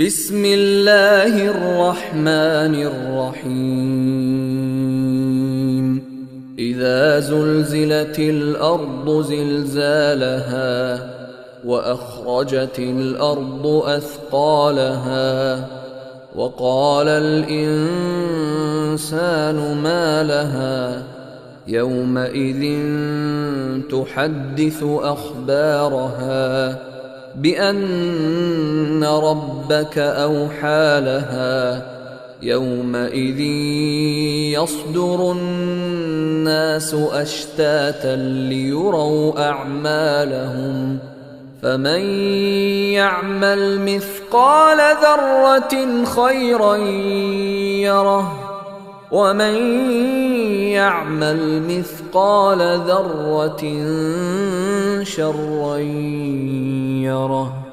بسم الله الرحمن الرحيم إذا زلزلت الأرض زلزالها وأخرجت الأرض أثقالها وقال الإنسان ما لها يومئذ تحدث أخبارها بأن ربك أوحى لها يومئذ يصدر الناس أشتاتا ليروا أعمالهم فمن يعمل مثقال ذرة خيرا يره ومن يعمل مثقال ذرة شرا يره.